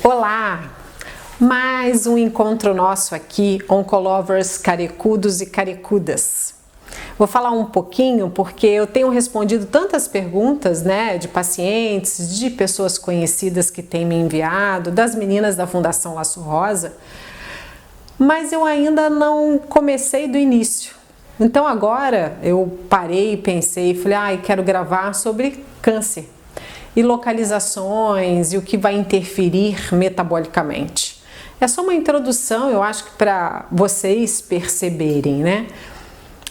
Olá! Mais um encontro nosso aqui, Oncolovers carecudos e carecudas. Vou falar um pouquinho porque eu tenho respondido tantas perguntas, de pacientes, de pessoas conhecidas que têm me enviado, das meninas da Fundação Laço Rosa, mas eu ainda não comecei do início. Então agora eu parei, pensei e falei, quero gravar sobre câncer e localizações e o que vai interferir metabolicamente. É só uma introdução, eu acho que para vocês perceberem,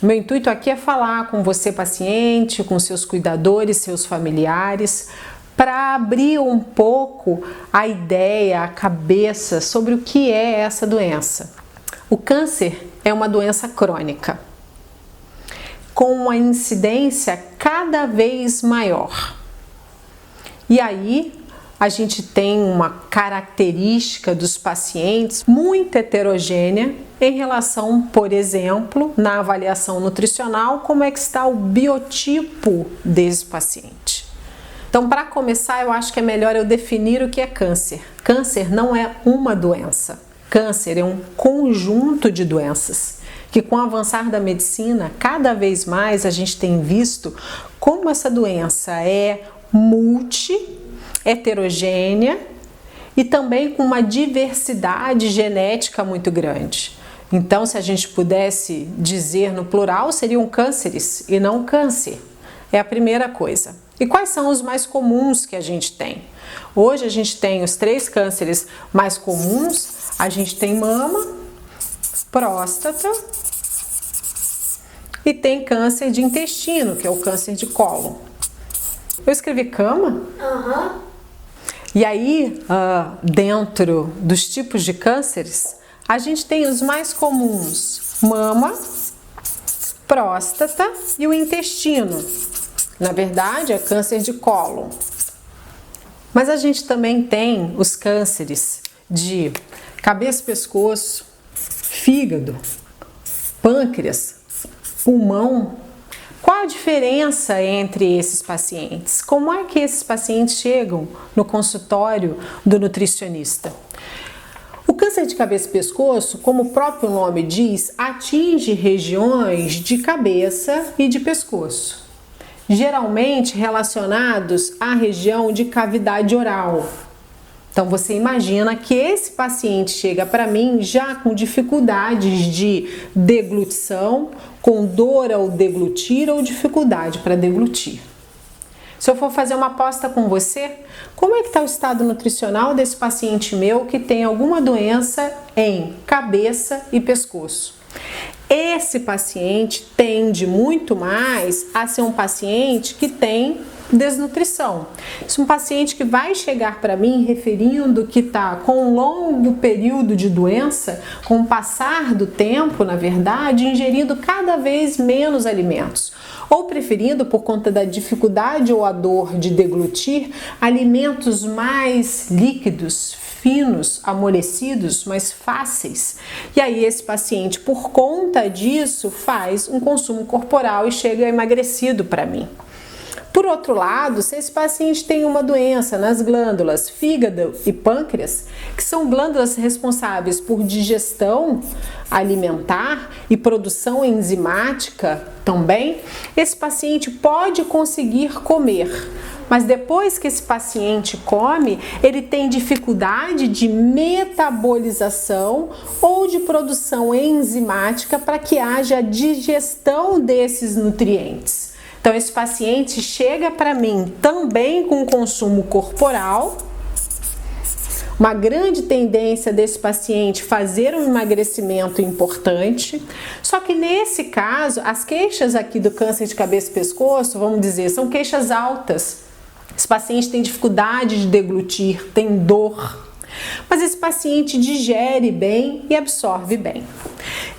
Meu intuito aqui é falar com você, paciente, com seus cuidadores, seus familiares, para abrir um pouco a ideia, a cabeça sobre o que é essa doença. O câncer é uma doença crônica, com uma incidência cada vez maior. E aí, a gente tem uma característica dos pacientes muito heterogênea em relação, por exemplo, na avaliação nutricional, como é que está o biotipo desse paciente. Então, para começar, eu acho que é melhor eu definir o que é câncer. Câncer não é uma doença. Câncer é um conjunto de doenças que, com o avançar da medicina, cada vez mais a gente tem visto como essa doença é heterogênea e também com uma diversidade genética muito grande. Então, se a gente pudesse dizer no plural, seriam cânceres e não câncer. É a primeira coisa. E quais são os mais comuns que a gente tem? Hoje a gente tem os 3 cânceres mais comuns. A gente tem mama, próstata e tem câncer de intestino, que é o câncer de cólon. Eu escrevi cama? E aí, dentro dos tipos de cânceres, a gente tem os mais comuns: mama, próstata e o intestino. Na verdade, é câncer de cólon. Mas a gente também tem os cânceres de cabeça e pescoço, fígado, pâncreas, pulmão. Qual a diferença entre esses pacientes? Como é que esses pacientes chegam no consultório do nutricionista? O câncer de cabeça e pescoço, como o próprio nome diz, atinge regiões de cabeça e de pescoço, geralmente relacionados à região de cavidade oral. Então você imagina que esse paciente chega para mim já com dificuldades de deglutição, com dor ao deglutir ou dificuldade para deglutir. Se eu for fazer uma aposta com você, como é que está o estado nutricional desse paciente meu que tem alguma doença em cabeça e pescoço? Esse paciente tende muito mais a ser um paciente que tem desnutrição. Isso é um paciente que vai chegar para mim referindo que está com um longo período de doença, com o passar do tempo, na verdade, ingerindo cada vez menos alimentos, ou preferindo, por conta da dificuldade ou a dor de deglutir, alimentos mais líquidos, finos, amolecidos, mais fáceis. E aí esse paciente, por conta disso, faz um consumo corporal e chega emagrecido para mim. Por outro lado, se esse paciente tem uma doença nas glândulas fígado e pâncreas, que são glândulas responsáveis por digestão alimentar e produção enzimática também, esse paciente pode conseguir comer. Mas depois que esse paciente come, ele tem dificuldade de metabolização ou de produção enzimática para que haja digestão desses nutrientes. Então, esse paciente chega para mim também com consumo corporal. Uma grande tendência desse paciente fazer um emagrecimento importante. Só que nesse caso, as queixas aqui do câncer de cabeça e pescoço, vamos dizer, são queixas altas. Esse paciente tem dificuldade de deglutir, tem dor. Mas esse paciente digere bem e absorve bem.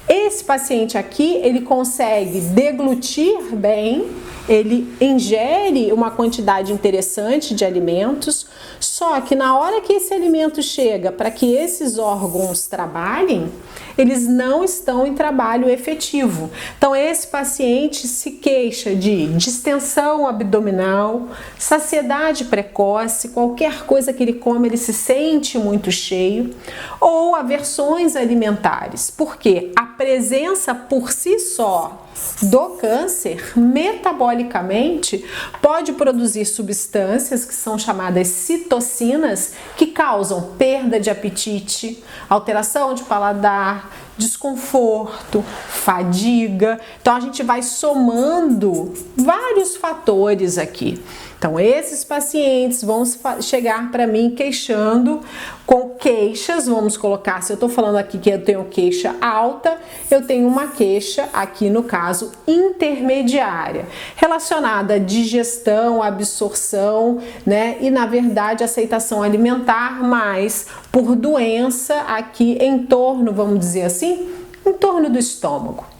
Esse paciente aqui, ele consegue deglutir bem ele ingere uma quantidade interessante de alimentos, só que na hora que esse alimento chega para que esses órgãos trabalhem, eles não estão em trabalho efetivo. Então esse paciente se queixa de distensão abdominal, saciedade precoce, qualquer coisa que ele come ele se sente muito cheio, ou aversões alimentares, porque a presença por si só do câncer, metabolicamente, pode produzir substâncias que são chamadas citocinas, que causam perda de apetite, alteração de paladar, desconforto, fadiga. Então a gente vai somando vários fatores aqui. Então esses pacientes vão chegar para mim queixando com queixas, vamos colocar, se eu estou falando aqui que eu tenho queixa alta, eu tenho uma queixa aqui no caso intermediária, relacionada à digestão, absorção, né? E na verdade aceitação alimentar, mas por doença aqui em torno, vamos dizer assim, em torno do estômago.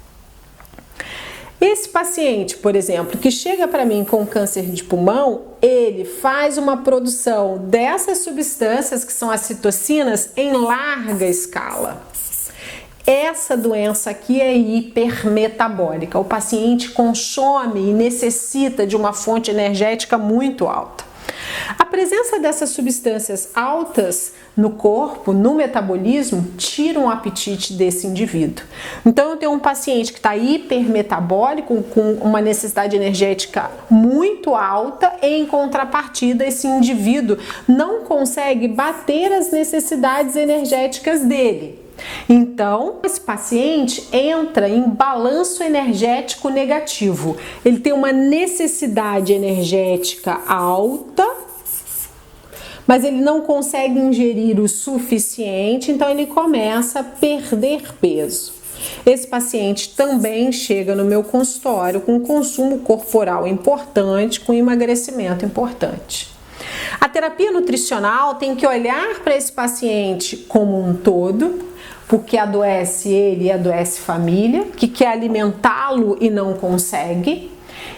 Esse paciente, por exemplo, que chega para mim com câncer de pulmão, ele faz uma produção dessas substâncias que são as citocinas em larga escala. Essa doença aqui é hipermetabólica. O paciente consome e necessita de uma fonte energética muito alta. A presença dessas substâncias altas no corpo, no metabolismo, tira o apetite desse indivíduo. Então eu tenho um paciente que está hipermetabólico, com uma necessidade energética muito alta, e em contrapartida esse indivíduo não consegue bater as necessidades energéticas dele. Então, esse paciente entra em balanço energético negativo. Ele tem uma necessidade energética alta, mas ele não consegue ingerir o suficiente, então ele começa a perder peso. Esse paciente também chega no meu consultório com consumo corporal importante, com emagrecimento importante. A terapia nutricional tem que olhar para esse paciente como um todo, porque adoece ele e adoece família, que quer alimentá-lo e não consegue,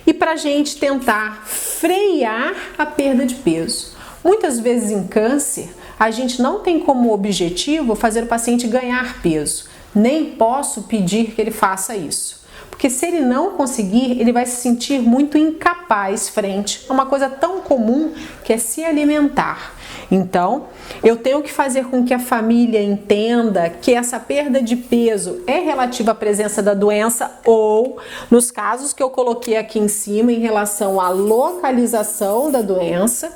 e para a gente tentar frear a perda de peso. Muitas vezes em câncer, a gente não tem como objetivo fazer o paciente ganhar peso, nem posso pedir que ele faça isso. Porque se ele não conseguir, ele vai se sentir muito incapaz frente a uma coisa tão comum que é se alimentar. Então, eu tenho que fazer com que a família entenda que essa perda de peso é relativa à presença da doença ou, nos casos que eu coloquei aqui em cima, em relação à localização da doença.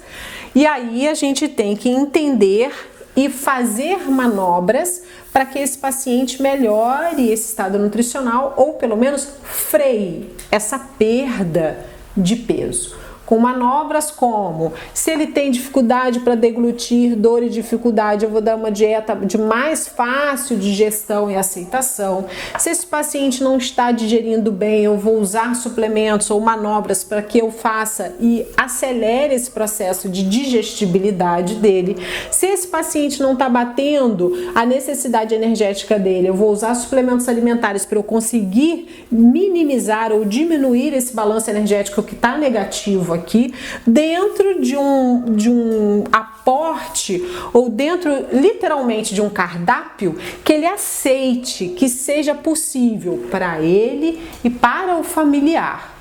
E aí a gente tem que entender e fazer manobras para que esse paciente melhore esse estado nutricional ou pelo menos freie essa perda de peso. Com manobras como, se ele tem dificuldade para deglutir, dor e dificuldade, eu vou dar uma dieta de mais fácil digestão e aceitação. Se esse paciente não está digerindo bem, eu vou usar suplementos ou manobras para que eu faça e acelere esse processo de digestibilidade dele. Se esse paciente não está batendo a necessidade energética dele, eu vou usar suplementos alimentares para eu conseguir minimizar ou diminuir esse balanço energético que está negativo aqui, dentro de um aporte ou dentro literalmente de um cardápio que ele aceite, que seja possível para ele e para o familiar.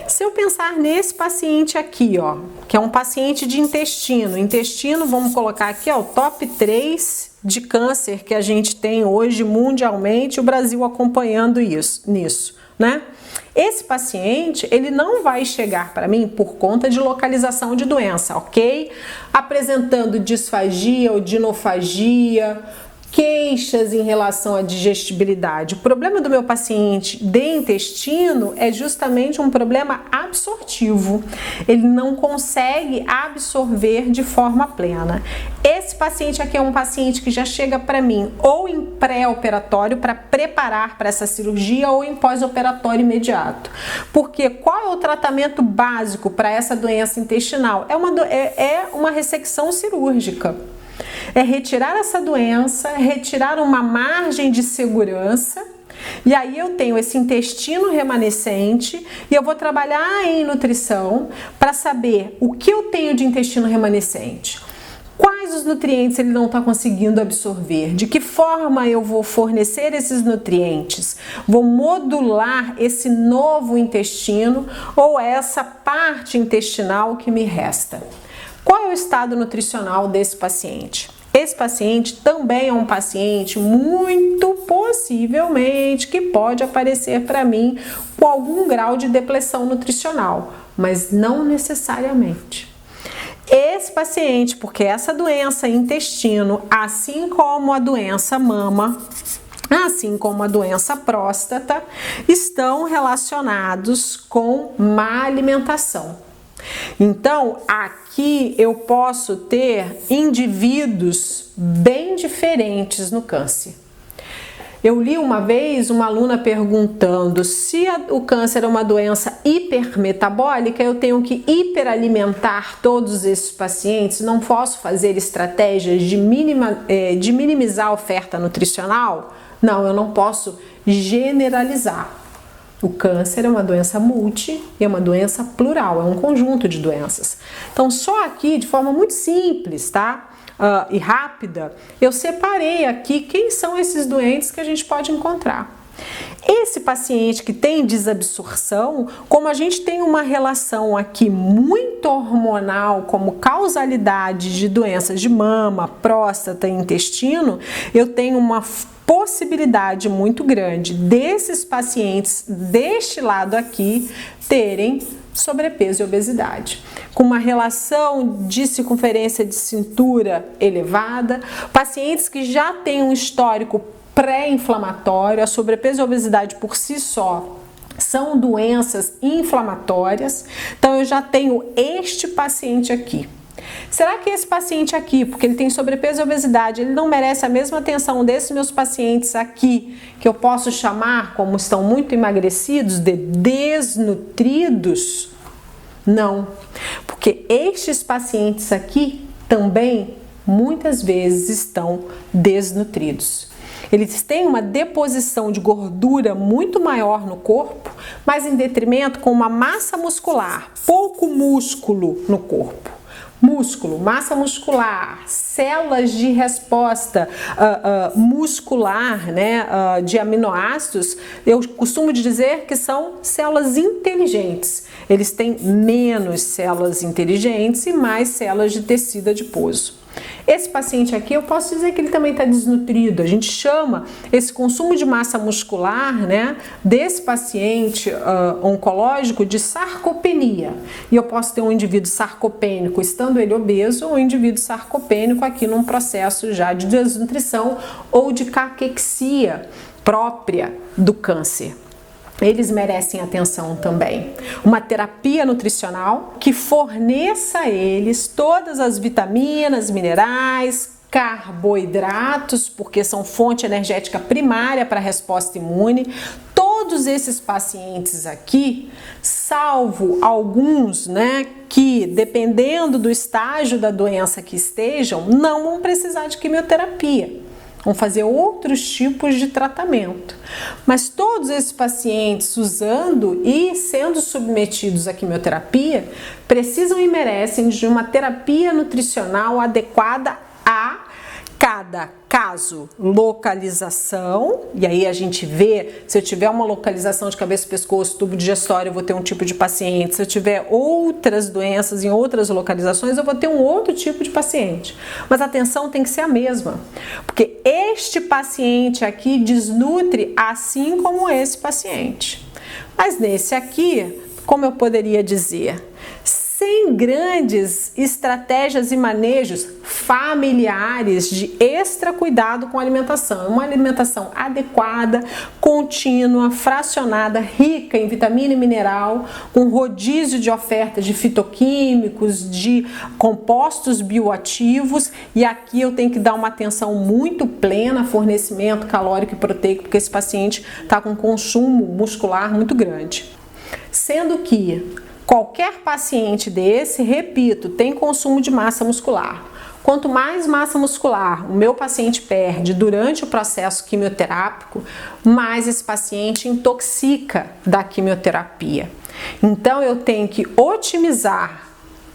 Se eu pensar nesse paciente aqui, ó, que é um paciente de intestino, vamos colocar aqui, ó, o top 3 de câncer que a gente tem hoje mundialmente, o Brasil acompanhando nisso, né? Esse paciente, ele não vai chegar para mim por conta de localização de doença, ok? Apresentando disfagia ou dinofagia, queixas em relação à digestibilidade. O problema do meu paciente de intestino é justamente um problema absortivo. Ele não consegue absorver de forma plena. Esse paciente aqui é um paciente que já chega para mim ou em pré-operatório para preparar para essa cirurgia ou em pós-operatório imediato. Porque qual é o tratamento básico para essa doença intestinal? É uma ressecção cirúrgica. É retirar essa doença, retirar uma margem de segurança E aí eu tenho esse intestino remanescente e eu vou trabalhar em nutrição para saber o que eu tenho de intestino remanescente. Quais os nutrientes ele não está conseguindo absorver? De que forma eu vou fornecer esses nutrientes? Vou modular esse novo intestino ou essa parte intestinal que me resta? Qual é o estado nutricional desse paciente? Esse paciente também é um paciente muito possivelmente que pode aparecer para mim com algum grau de depressão nutricional, mas não necessariamente. Esse paciente, porque essa doença intestino, assim como a doença mama, assim como a doença próstata, estão relacionados com má alimentação. Então, aqui eu posso ter indivíduos bem diferentes no câncer. Eu li uma vez uma aluna perguntando se o câncer é uma doença hipermetabólica, eu tenho que hiperalimentar todos esses pacientes, não posso fazer estratégias de minimizar a oferta nutricional? Não, eu não posso generalizar. O câncer é uma doença multi e é uma doença plural, é um conjunto de doenças. Então, só aqui, de forma muito simples, tá? E rápida, eu separei aqui quem são esses doentes que a gente pode encontrar. Esse paciente que tem desabsorção, como a gente tem uma relação aqui muito hormonal como causalidade de doenças de mama, próstata e intestino, eu tenho uma possibilidade muito grande desses pacientes deste lado aqui terem sobrepeso e obesidade, com uma relação de circunferência de cintura elevada, pacientes que já têm um histórico pré-inflamatório. A sobrepeso e a obesidade por si só são doenças inflamatórias, então eu já tenho este paciente aqui. Será que esse paciente aqui, porque ele tem sobrepeso e obesidade, ele não merece a mesma atenção desses meus pacientes aqui, que eu posso chamar, como estão muito emagrecidos, de desnutridos? Não, porque estes pacientes aqui também muitas vezes estão desnutridos. Eles têm uma deposição de gordura muito maior no corpo, mas em detrimento com uma massa muscular, pouco músculo no corpo. Músculo, massa muscular, células de resposta muscular, né, de aminoácidos, eu costumo dizer que são células inteligentes. Eles têm menos células inteligentes e mais células de tecido adiposo. Esse paciente aqui, eu posso dizer que ele também está desnutrido. A gente chama esse consumo de massa muscular, né, desse paciente oncológico de sarcopenia. E eu posso ter um indivíduo sarcopênico estando ele obeso ou um indivíduo sarcopênico aqui num processo já de desnutrição ou de caquexia própria do câncer. Eles merecem atenção também. Uma terapia nutricional que forneça a eles todas as vitaminas, minerais, carboidratos, porque são fonte energética primária para a resposta imune. Todos esses pacientes aqui, salvo alguns, né, que dependendo do estágio da doença que estejam, não vão precisar de quimioterapia. Vão fazer outros tipos de tratamento. Mas todos esses pacientes usando e sendo submetidos à quimioterapia precisam e merecem de uma terapia nutricional adequada a cada caso, localização, e aí a gente vê, se eu tiver uma localização de cabeça, pescoço, tubo digestório, eu vou ter um tipo de paciente. Se eu tiver outras doenças em outras localizações, eu vou ter um outro tipo de paciente. Mas a atenção tem que ser a mesma, porque este paciente aqui desnutre assim como esse paciente. Mas nesse aqui, como eu poderia dizer? Sem grandes estratégias e manejos familiares de extra cuidado com a alimentação. Uma alimentação adequada, contínua, fracionada, rica em vitamina e mineral, com rodízio de oferta de fitoquímicos, de compostos bioativos, e aqui eu tenho que dar uma atenção muito plena, fornecimento calórico e proteico, porque esse paciente está com consumo muscular muito grande. Sendo que qualquer paciente desse, repito, tem consumo de massa muscular. Quanto mais massa muscular o meu paciente perde durante o processo quimioterápico, mais esse paciente intoxica da quimioterapia. Então eu tenho que otimizar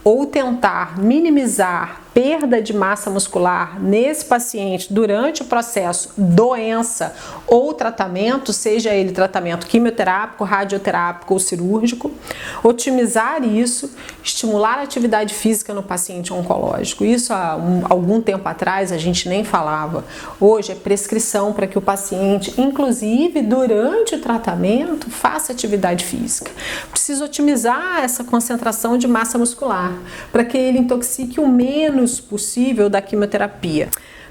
ou tentar minimizar perda de massa muscular nesse paciente durante o processo doença ou tratamento, seja ele tratamento quimioterápico, radioterápico ou cirúrgico, otimizar isso, estimular a atividade física no paciente oncológico. Isso há algum tempo atrás a gente nem falava. Hoje é prescrição para que o paciente, inclusive durante o tratamento, faça atividade física. Precisa otimizar essa concentração de massa muscular para que ele intoxique o menos possível da quimioterapia.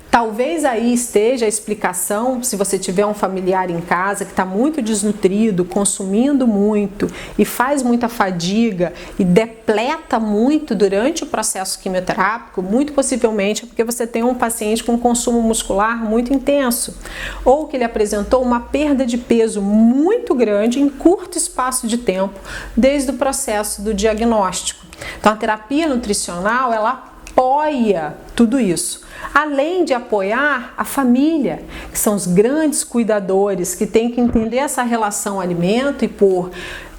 Talvez aí esteja a explicação, se você tiver um familiar em casa que está muito desnutrido, consumindo muito e faz muita fadiga e depleta muito durante o processo quimioterápico, muito possivelmente é porque você tem um paciente com consumo muscular muito intenso, ou que ele apresentou uma perda de peso muito grande em curto espaço de tempo, desde o processo do diagnóstico. Então a terapia nutricional, ela apoia tudo isso, além de apoiar a família, que são os grandes cuidadores, que têm que entender essa relação alimento e por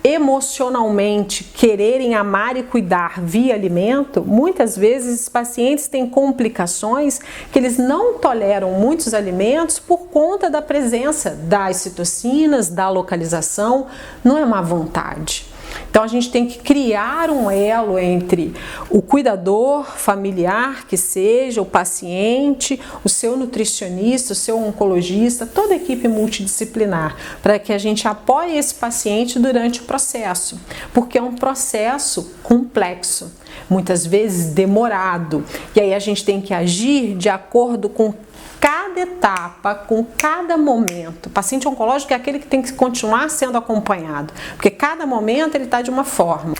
emocionalmente quererem amar e cuidar via alimento. Muitas vezes esses pacientes têm complicações que eles não toleram muitos alimentos por conta da presença das citocinas, da localização, não é má vontade. Então a gente tem que criar um elo entre o cuidador familiar, que seja o paciente, o seu nutricionista, o seu oncologista, toda a equipe multidisciplinar, para que a gente apoie esse paciente durante o processo, porque é um processo complexo, muitas vezes demorado, e aí a gente tem que agir de acordo com cada etapa, com cada momento. O paciente oncológico é aquele que tem que continuar sendo acompanhado, porque cada momento ele está de uma forma.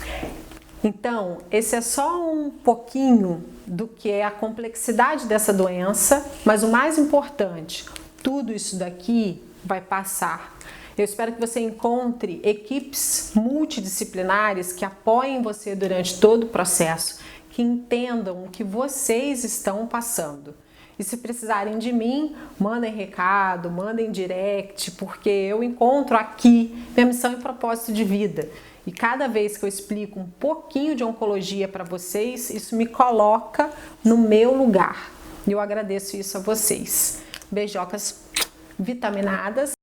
Então, esse é só um pouquinho do que é a complexidade dessa doença, mas o mais importante, tudo isso daqui vai passar. Eu espero que você encontre equipes multidisciplinares que apoiem você durante todo o processo, que entendam o que vocês estão passando. E se precisarem de mim, mandem recado, mandem direct, porque eu encontro aqui minha missão e propósito de vida. E cada vez que eu explico um pouquinho de oncologia para vocês, isso me coloca no meu lugar. E eu agradeço isso a vocês. Beijocas vitaminadas.